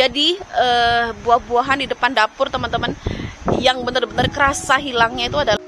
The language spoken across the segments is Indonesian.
Jadi buah-buahan di depan dapur teman-teman, yang benar-benar kerasa hilangnya itu adalah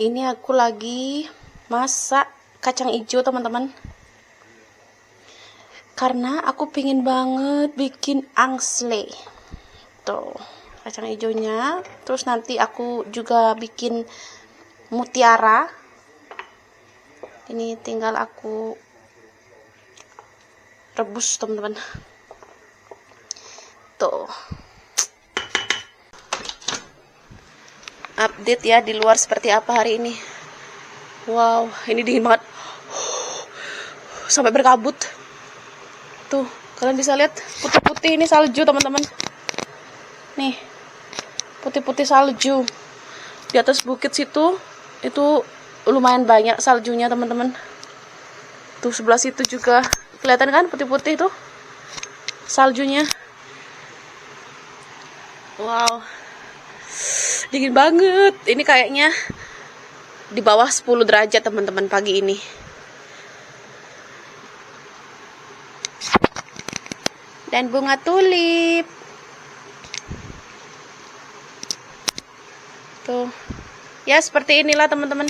ini aku lagi masak kacang hijau teman-teman, karena aku pingin banget bikin angsle. Tuh kacang hijaunya, terus nanti aku juga bikin mutiara. Ini tinggal aku rebus teman-teman. Tuh, update ya di luar seperti apa hari ini. Wow, ini dingin banget, sampai berkabut. Tuh, kalian bisa lihat putih-putih, ini salju teman-teman. Nih, putih-putih salju. Di atas bukit situ, itu lumayan banyak saljunya teman-teman. Tuh, sebelah situ juga kelihatan kan putih-putih tuh saljunya. Wow, dingin banget. Ini kayaknya di bawah 10 derajat teman-teman pagi ini. Dan bunga tulip. Tuh. Ya, seperti inilah teman-teman.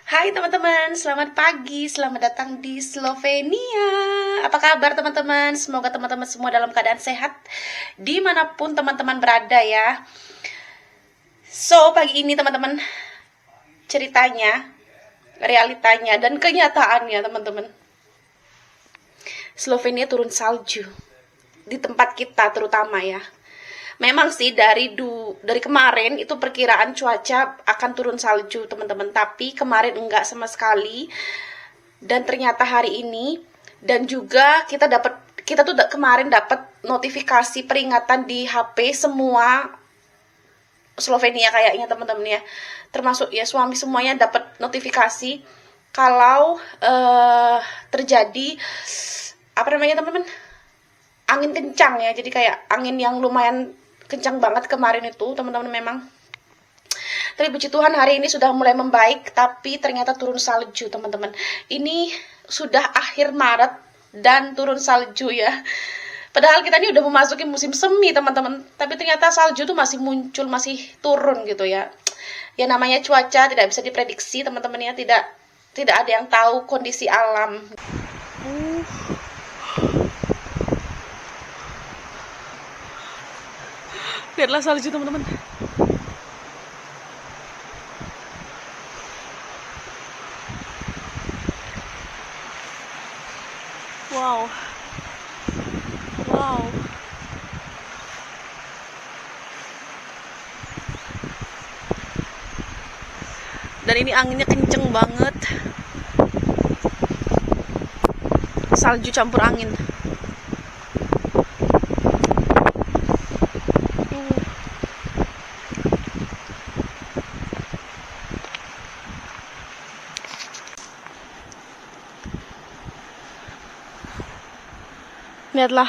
Hai teman-teman, selamat pagi, selamat datang di Slovenia. Apa kabar teman-teman? Semoga teman-teman semua dalam keadaan sehat dimanapun teman-teman berada ya. So, pagi ini teman-teman, ceritanya, realitanya, dan kenyataannya teman-teman, Slovenia turun salju di tempat kita terutama ya. Memang sih dari kemarin itu perkiraan cuaca akan turun salju teman-teman, tapi kemarin enggak sama sekali. Dan ternyata hari ini, dan juga kita tuh kemarin dapat notifikasi peringatan di HP semua Slovenia kayaknya teman-teman ya, termasuk ya suami, semuanya dapat notifikasi kalau terjadi apa namanya teman-teman, angin kencang ya. Jadi kayak angin yang lumayan kencang banget kemarin itu teman-teman memang. Tapi puji Tuhan hari ini sudah mulai membaik, tapi ternyata turun salju teman-teman. Ini sudah akhir Maret dan turun salju ya. Padahal kita ini udah memasuki musim semi teman-teman, tapi ternyata salju tuh masih muncul, masih turun gitu ya. Ya namanya cuaca tidak bisa diprediksi teman-teman ya, tidak ada yang tahu kondisi alam. Lihatlah salju teman-teman. Wow. Wow. Dan ini anginnya kenceng banget. Salju campur angin. Lihatlah.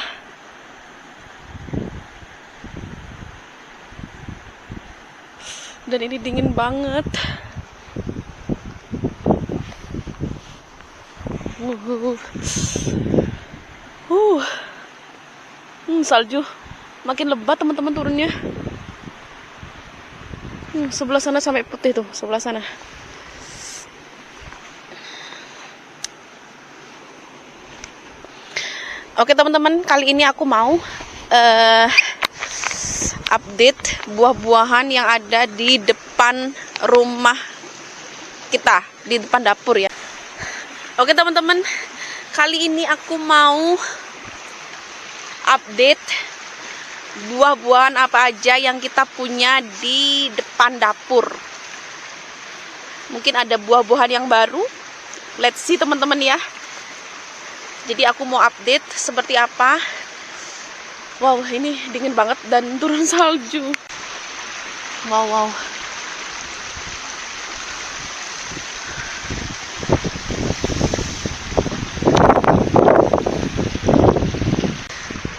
Dan ini dingin banget. Salju makin lebat teman-teman turunnya. Sebelah sana sampai putih tuh, sebelah sana. Oke teman-teman, kali ini aku mau update buah-buahan yang ada di depan rumah kita, di depan dapur ya. Oke teman-teman, kali ini aku mau update buah-buahan apa aja yang kita punya di depan dapur. Mungkin ada buah-buahan yang baru. Let's see teman-teman ya. Jadi aku mau update seperti apa. Wow, ini dingin banget dan turun salju. Wow.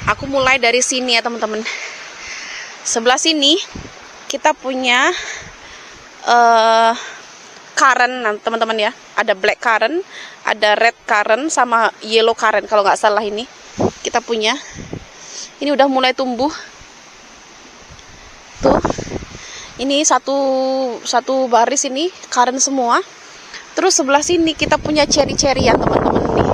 Aku mulai dari sini ya teman-teman. Sebelah sini kita punya currant teman-teman ya. Ada black currant, ada red currant, sama yellow currant kalau nggak salah ini. Kita punya. Ini udah mulai tumbuh. Tuh. Ini satu baris ini currant semua. Terus sebelah sini kita punya cherry ya teman-teman nih.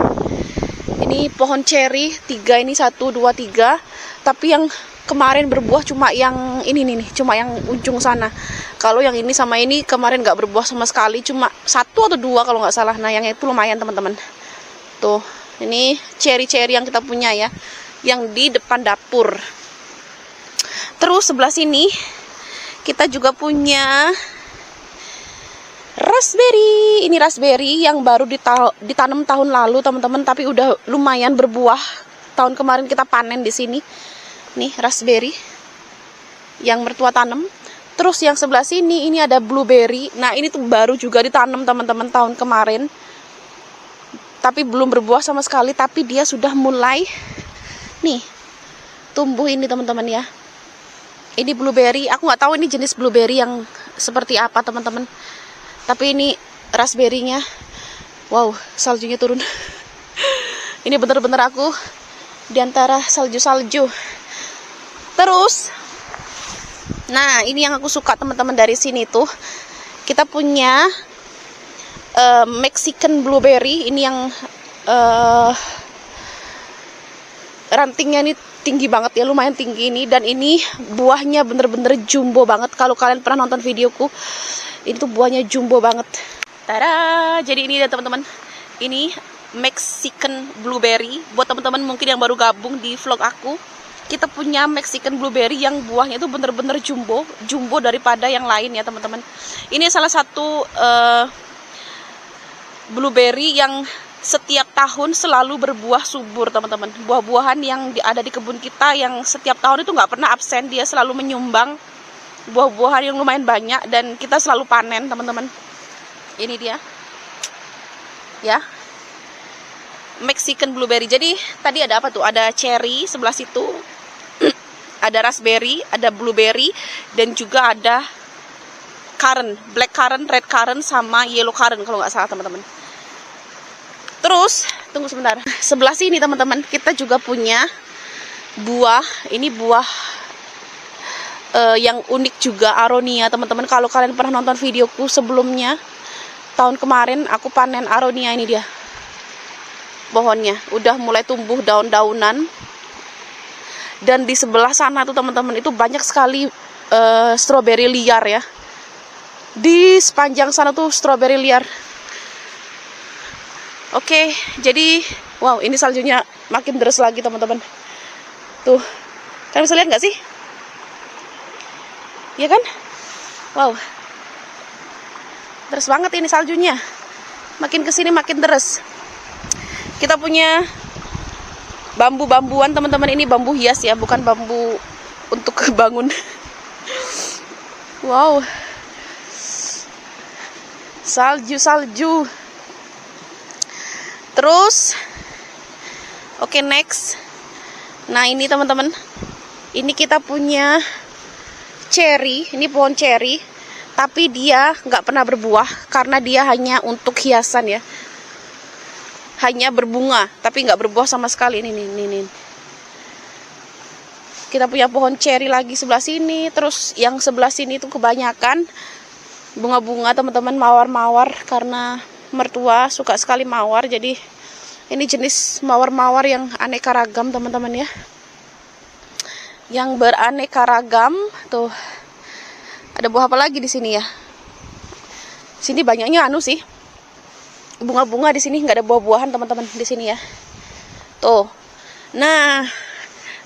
Ini pohon cherry 3, ini 1, 2, 3. Tapi yang kemarin berbuah cuma yang ini nih, cuma yang ujung sana. Kalau yang ini sama ini kemarin nggak berbuah sama sekali, cuma 1 atau 2 kalau nggak salah. Nah yang itu lumayan teman-teman. Tuh, ini cherry yang kita punya ya, yang di depan dapur. Terus sebelah sini kita juga punya raspberry. Ini raspberry yang baru ditanam tahun lalu teman-teman, tapi udah lumayan berbuah. Tahun kemarin kita panen di sini. Nih raspberry yang mertua tanam. Terus yang sebelah sini ini ada blueberry. Nah ini tuh baru juga ditanam teman-teman tahun kemarin, tapi belum berbuah sama sekali. Tapi dia sudah mulai nih tumbuh ini teman-teman ya. Ini blueberry. Aku nggak tahu ini jenis blueberry yang seperti apa teman-teman. Tapi ini raspberry-nya. Wow, saljunya turun. Ini bener-bener aku di antara salju-salju. Terus, nah ini yang aku suka teman-teman dari sini tuh. Kita punya Mexican blueberry. Ini yang rantingnya ini tinggi banget ya, lumayan tinggi ini. Dan ini buahnya bener-bener jumbo banget. Kalau kalian pernah nonton videoku, ini tuh buahnya jumbo banget. Tada! Jadi ini ya teman-teman. Ini Mexican blueberry. Buat teman-teman mungkin yang baru gabung di vlog aku, kita punya Mexican blueberry yang buahnya itu bener-bener jumbo daripada yang lain ya teman-teman. Ini salah satu blueberry yang setiap tahun selalu berbuah subur teman-teman. Buah-buahan yang ada di kebun kita yang setiap tahun itu nggak pernah absen. Dia selalu menyumbang buah-buahan yang lumayan banyak dan kita selalu panen teman-teman. Ini dia ya, Mexican blueberry. Jadi tadi ada apa tuh? Ada cherry sebelah situ, ada raspberry, ada blueberry, dan juga ada currant, black currant, red currant, sama yellow currant kalau nggak salah teman-teman. Terus tunggu sebentar, sebelah sini teman-teman kita juga punya buah. Ini buah yang unik juga, aronia teman-teman. Kalau kalian pernah nonton videoku sebelumnya, tahun kemarin aku panen aronia. Ini dia pohonnya, udah mulai tumbuh daun-daunan. Dan di sebelah sana tuh teman-teman itu banyak sekali stroberi liar ya. Di sepanjang sana tuh stroberi liar. Oke, jadi wow, ini saljunya makin deras lagi teman-teman. Tuh, kalian bisa lihat nggak sih? Ya kan? Wow, deras banget ini saljunya. Makin kesini makin deras. Kita punya bambu-bambuan teman-teman. Ini bambu hias ya, bukan bambu untuk bangun. Wow, salju. Terus oke, next. Nah ini teman-teman, ini kita punya cherry. Ini pohon cherry. tapi dia nggak pernah berbuah karena dia hanya untuk hiasan ya, hanya berbunga tapi nggak berbuah sama sekali. Ini. Kita punya pohon ceri lagi sebelah sini, terus yang sebelah sini itu kebanyakan bunga-bunga teman-teman, mawar-mawar, karena mertua suka sekali mawar. Jadi ini jenis mawar-mawar yang aneka ragam teman-teman ya, yang beraneka ragam. Tuh ada buah apa lagi di sini ya? Sini banyaknya sih, bunga-bunga. Di sini nggak ada buah-buahan teman-teman di sini ya. Tuh. Nah,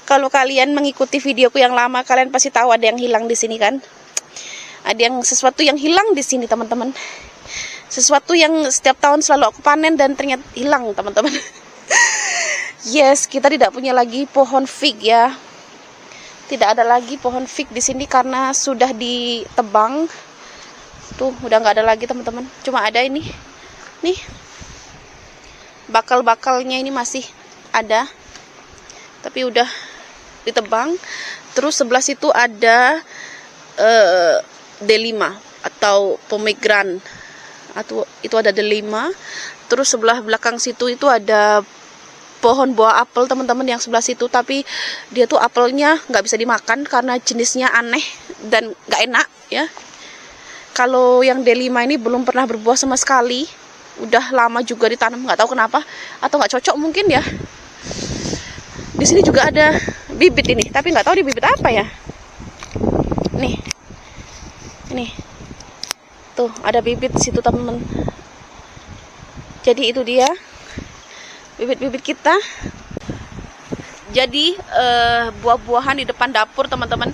kalau kalian mengikuti videoku yang lama, kalian pasti tahu ada yang hilang di sini kan? Ada sesuatu yang hilang di sini teman-teman. Sesuatu yang setiap tahun selalu aku panen dan ternyata hilang teman-teman. Yes, kita tidak punya lagi pohon fig ya. Tidak ada lagi pohon fig di sini karena sudah ditebang. Tuh, udah nggak ada lagi teman-teman. Cuma ada ini. Nih. Bakal-bakalnya ini masih ada. Tapi udah ditebang. Terus sebelah situ ada D5 atau pomegran. Atau itu ada D5. Terus sebelah belakang situ itu ada pohon buah apel teman-teman yang sebelah situ, tapi dia tuh apelnya nggak bisa dimakan karena jenisnya aneh dan nggak enak ya. Kalau yang D5 ini belum pernah berbuah sama sekali, udah lama juga ditanam, nggak tahu kenapa, atau nggak cocok mungkin ya. Di sini juga ada bibit ini, tapi nggak tahu di bibit apa ya. Nih tuh ada bibit di situ teman-teman. Jadi itu dia bibit-bibit kita. Jadi buah-buahan di depan dapur teman-teman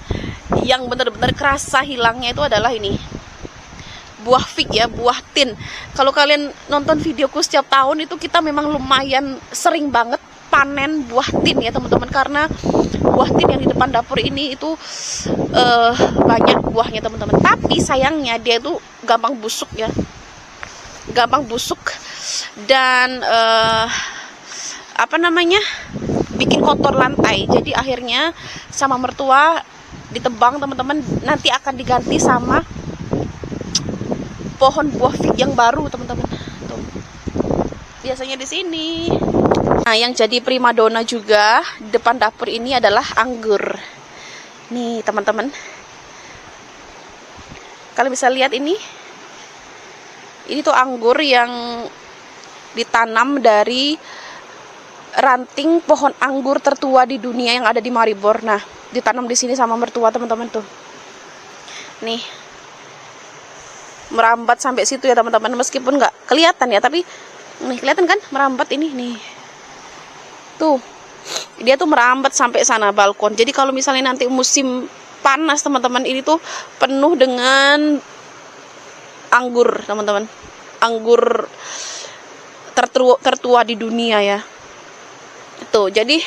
yang benar-benar kerasa hilangnya itu adalah ini, buah fig ya, buah tin. Kalau kalian nonton videoku setiap tahun itu kita memang lumayan sering banget panen buah tin ya teman-teman, karena buah tin yang di depan dapur ini itu banyak buahnya teman-teman. Tapi sayangnya dia itu gampang busuk ya, gampang busuk dan bikin kotor lantai. Jadi akhirnya sama mertua ditebang teman-teman, nanti akan diganti sama pohon buah fig yang baru teman-teman. Tuh. Biasanya di sini. Nah, yang jadi primadona juga di depan dapur ini adalah anggur. Nih teman-teman, kalian bisa lihat ini tuh anggur yang ditanam dari ranting pohon anggur tertua di dunia yang ada di Maribor. Nah, ditanam di sini sama mertua teman-teman tuh. Nih, merambat sampai situ ya teman-teman, meskipun nggak kelihatan ya, tapi nih kelihatan kan merambat ini nih. Tuh, dia tuh merambat sampai sana balkon. Jadi kalau misalnya nanti musim panas teman-teman, ini tuh penuh dengan anggur teman-teman. Anggur tertua di dunia ya. Tuh, jadi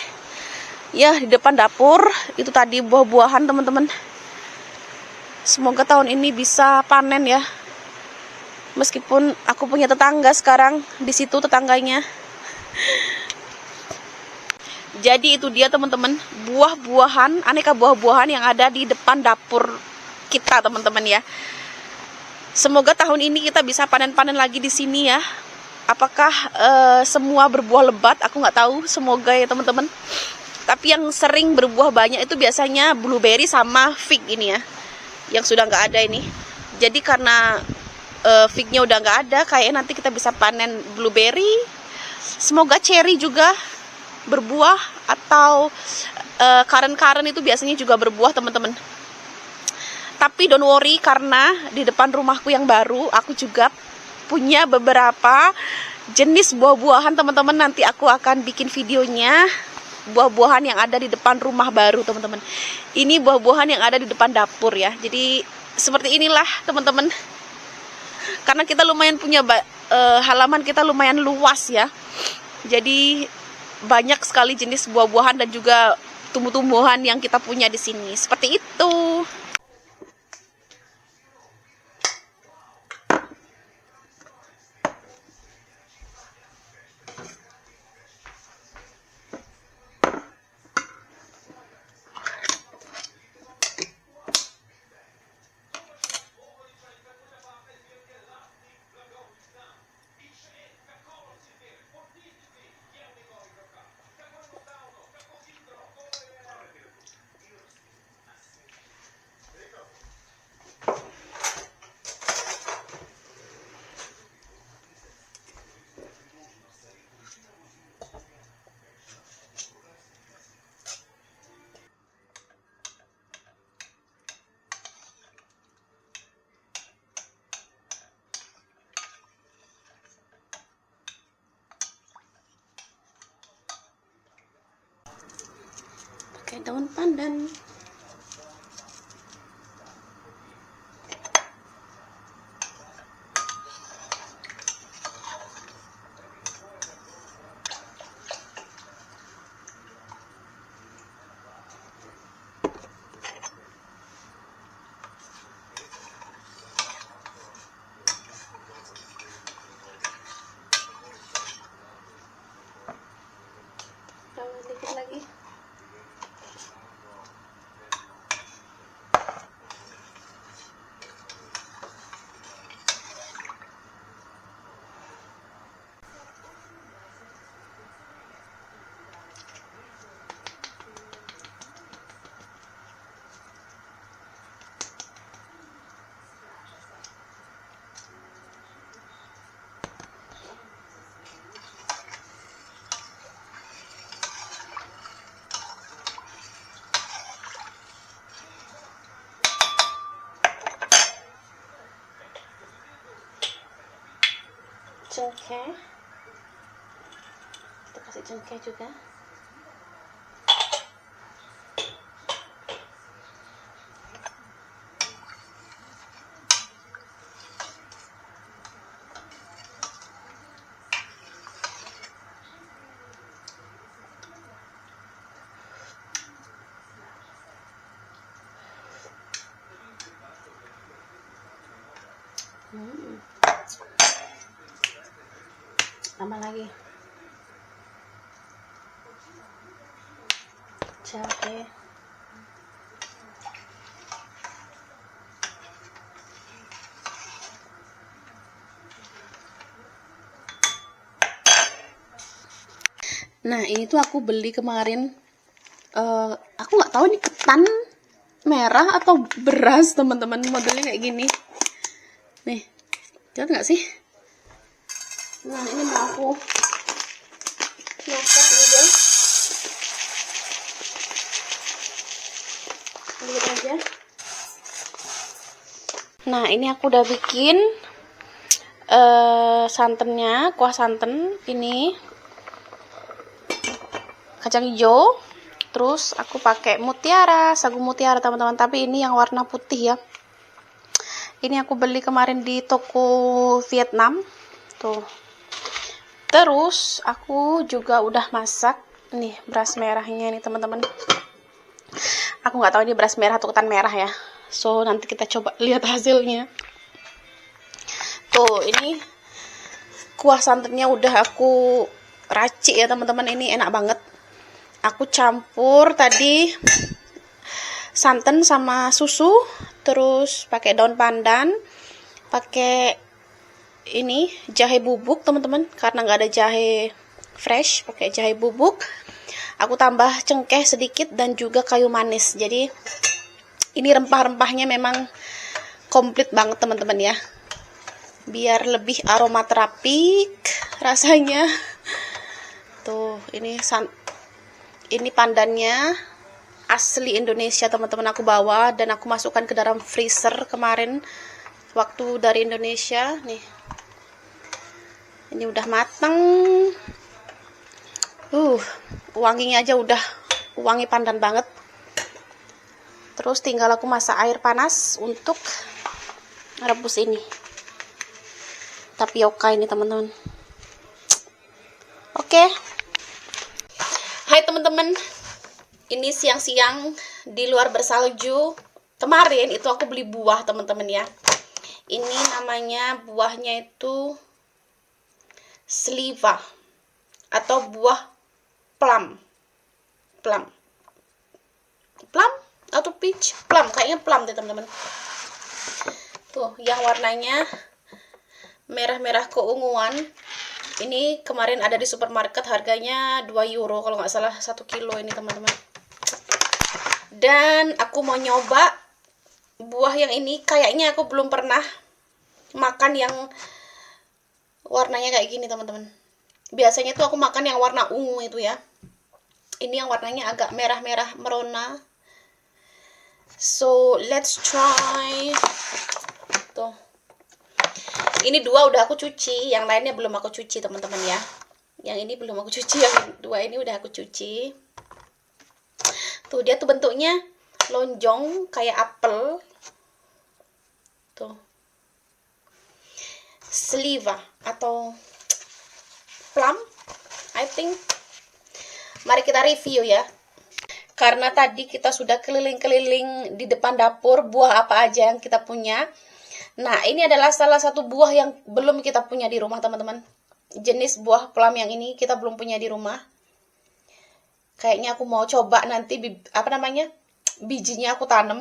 ya di depan dapur itu tadi buah-buahan teman-teman. Semoga tahun ini bisa panen ya. Meskipun aku punya tetangga sekarang di situ tetangganya. Jadi itu dia teman-teman, buah-buahan, aneka buah-buahan yang ada di depan dapur kita teman-teman ya. Semoga tahun ini kita bisa panen-panen lagi di sini ya. Apakah semua berbuah lebat? Aku nggak tahu. Semoga ya teman-teman. Tapi yang sering berbuah banyak itu biasanya blueberry sama fig ini ya, yang sudah nggak ada ini. Jadi karena fignya udah nggak ada, kayak nanti kita bisa panen blueberry. Semoga cherry juga berbuah, atau karen-karen itu biasanya juga berbuah teman-teman. Tapi don't worry, karena di depan rumahku yang baru aku juga punya beberapa jenis buah-buahan teman-teman. Nanti aku akan bikin videonya buah-buahan yang ada di depan rumah baru teman-teman. Ini buah-buahan yang ada di depan dapur ya. Jadi seperti inilah teman-teman. Karena kita lumayan punya halaman kita lumayan luas ya. Jadi banyak sekali jenis buah-buahan dan juga tumbuh-tumbuhan yang kita punya di sini. Seperti itu. daun pandan. Tambah dikit lagi. Cengkeh, kita kasih cengkeh juga. Tambah lagi jahe, nah ini tuh aku beli kemarin, aku nggak tahu ini ketan merah atau beras teman-teman, modelnya kayak gini nih, lihat nggak sih? Nah ini mau aku masak juga, lihat aja. Nah ini aku udah bikin santannya, kuah santan ini kacang hijau, terus aku pakai mutiara, sagu mutiara teman-teman, tapi ini yang warna putih ya. Ini aku beli kemarin di toko Vietnam tuh. Terus aku juga udah masak nih beras merahnya nih teman-teman. Aku nggak tahu ini beras merah atau ketan merah ya. So nanti kita coba lihat hasilnya. Tuh ini kuah santannya udah aku racik ya teman-teman, ini enak banget. Aku campur tadi santan sama susu, terus pakai daun pandan, pakai ini jahe bubuk teman-teman, karena nggak ada jahe fresh, pakai jahe bubuk. Aku tambah cengkeh sedikit dan juga kayu manis. Jadi ini rempah-rempahnya memang komplit banget teman-teman ya, biar lebih aromaterapik rasanya. Tuh ini pandannya asli Indonesia teman-teman, aku bawa dan aku masukkan ke dalam freezer kemarin waktu dari Indonesia nih. Ini udah mateng. Wanginya aja udah wangi pandan banget. Terus tinggal aku masak air panas untuk rebus ini tapioka ini teman-teman. Oke. Hai teman-teman. Ini siang-siang di luar bersalju. Kemarin itu aku beli buah teman-teman ya. Ini namanya buahnya itu sliva atau buah plum atau peach, plum, kayaknya plum deh teman-teman. Tuh yang warnanya merah-merah keunguan. Ini kemarin ada di supermarket, harganya 2 euro kalau nggak salah 1 kilo ini teman-teman. Dan aku mau nyoba buah yang ini, kayaknya aku belum pernah makan yang warnanya kayak gini teman-teman. Biasanya tuh aku makan yang warna ungu itu ya. Ini yang warnanya agak merah-merah merona. So let's try. Tuh. Ini 2 udah aku cuci, yang lainnya belum aku cuci teman-teman ya. Yang ini belum aku cuci, yang 2 ini udah aku cuci. Tuh, dia tuh bentuknya lonjong kayak apel. Tuh. Sliva atau plum, I think. Mari kita review ya. Karena tadi kita sudah keliling-keliling di depan dapur, buah apa aja yang kita punya. Nah, ini adalah salah satu buah yang belum kita punya di rumah, teman-teman. Jenis buah plum yang ini kita belum punya di rumah. Kayaknya aku mau coba nanti, bijinya aku tanam.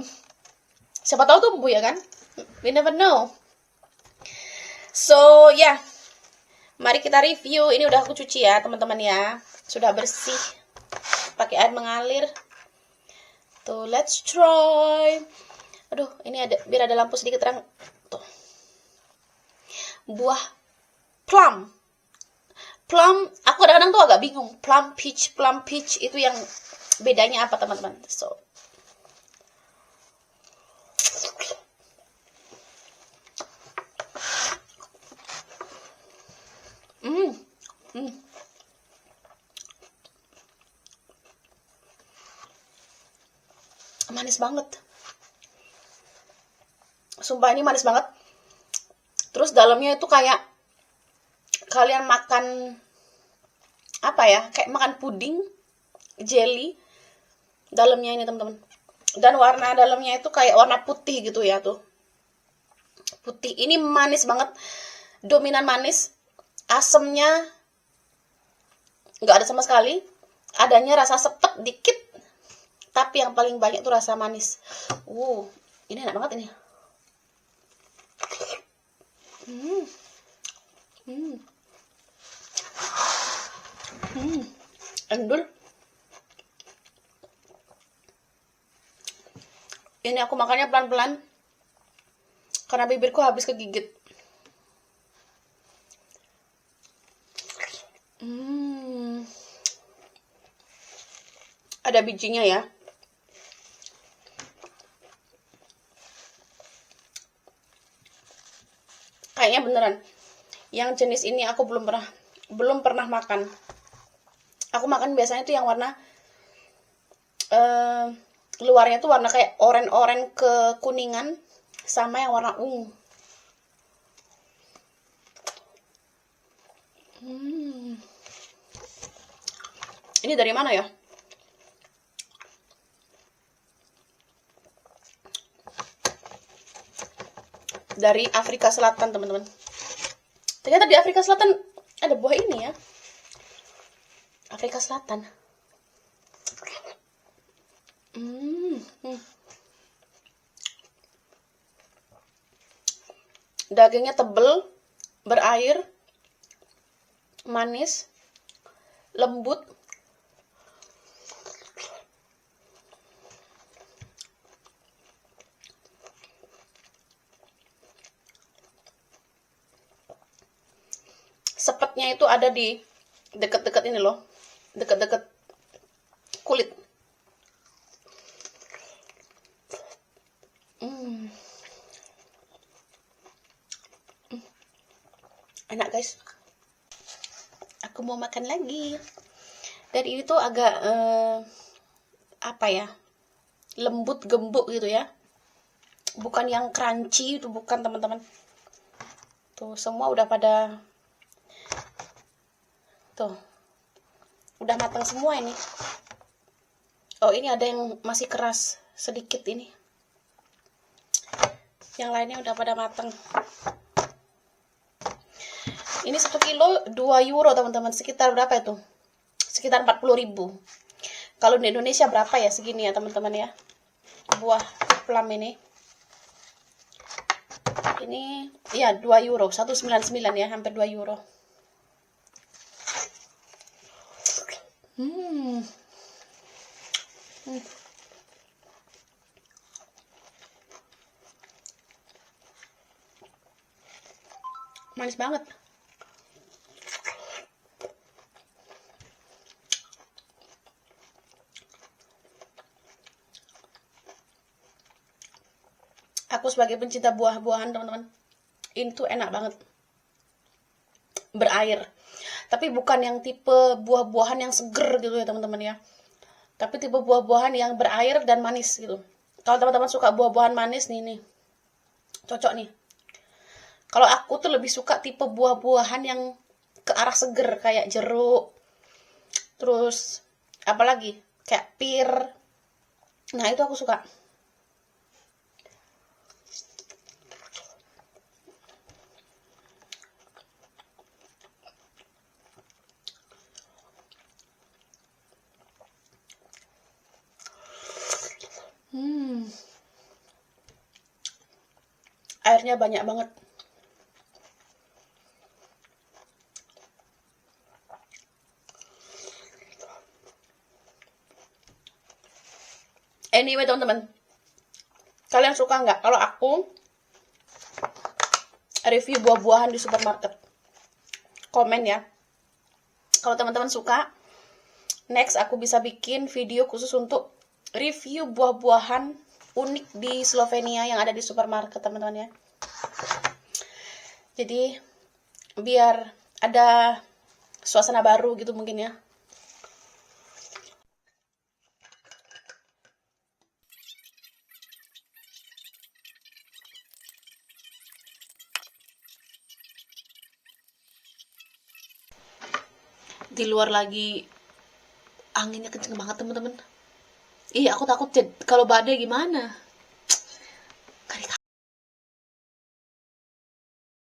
Siapa tahu tumbuh ya kan? We never know. So, ya. Mari kita review. Ini udah aku cuci ya, teman-teman ya. Sudah bersih. Pakai air mengalir. Tuh, let's try. Aduh, ini ada, biar ada lampu sedikit terang. Tuh. Buah plum. Plum, aku kadang-kadang tuh agak bingung. Plum peach itu yang bedanya apa, teman-teman? So, manis banget. Sumpah ini manis banget. Terus dalamnya itu kayak kalian makan apa ya? Kayak makan puding, jelly. Dalamnya ini, teman-teman. Dan warna dalamnya itu kayak warna putih gitu ya tuh. Putih. Ini manis banget. Dominan manis. Asemnya nggak ada sama sekali. Adanya rasa sepet dikit. Tapi yang paling banyak tuh rasa manis. Ini enak banget ini. Endul. Ini aku makannya pelan-pelan. Karena bibirku habis kegigit. Ada bijinya ya. Kayaknya beneran. Yang jenis ini aku belum pernah makan. Aku makan biasanya tuh yang warna luarnya tuh warna kayak oranye kekuningan sama yang warna ungu. Ini dari mana ya? Dari Afrika Selatan, teman-teman. Ternyata di Afrika Selatan ada buah ini ya. Afrika Selatan. Dagingnya tebel, berair, manis, lembut. Sepetnya itu ada di deket-deket ini loh, deket-deket kulit. Enak guys. Aku mau makan lagi. Dan ini tuh agak apa ya, lembut gembuk gitu ya. Bukan yang crunchy itu, bukan, teman-teman. Tuh semua udah pada, tuh udah matang semua ini. Oh, ini ada yang masih keras sedikit ini. Yang lainnya udah pada matang. Ini 1 kilo 2 euro, teman-teman. Sekitar berapa itu? Sekitar 40.000. Kalau di Indonesia berapa ya segini ya, teman-teman ya? Buah plum ini. Ini ya 2 euro, 1,99 ya, hampir 2 euro. Manis banget. Aku sebagai pencinta buah-buahan, teman-teman, ini tuh enak banget. Berair. Tapi bukan yang tipe buah-buahan yang seger gitu ya, teman-teman ya. Tapi tipe buah-buahan yang berair dan manis gitu. Kalau teman-teman suka buah-buahan manis nih, cocok nih. Kalau aku tuh lebih suka tipe buah-buahan yang ke arah seger kayak jeruk, terus apalagi kayak pir. Nah, itu aku suka. Hmm, airnya banyak banget. Anyway, teman-teman, kalian suka nggak kalau aku review buah-buahan di supermarket? Komen ya. Kalau teman-teman suka, next aku bisa bikin video khusus untuk review buah-buahan unik di Slovenia yang ada di supermarket, teman-teman ya. Jadi biar ada suasana baru gitu mungkin ya. Di luar lagi anginnya kenceng banget, teman-teman. Iya, aku takut kalau badai gimana.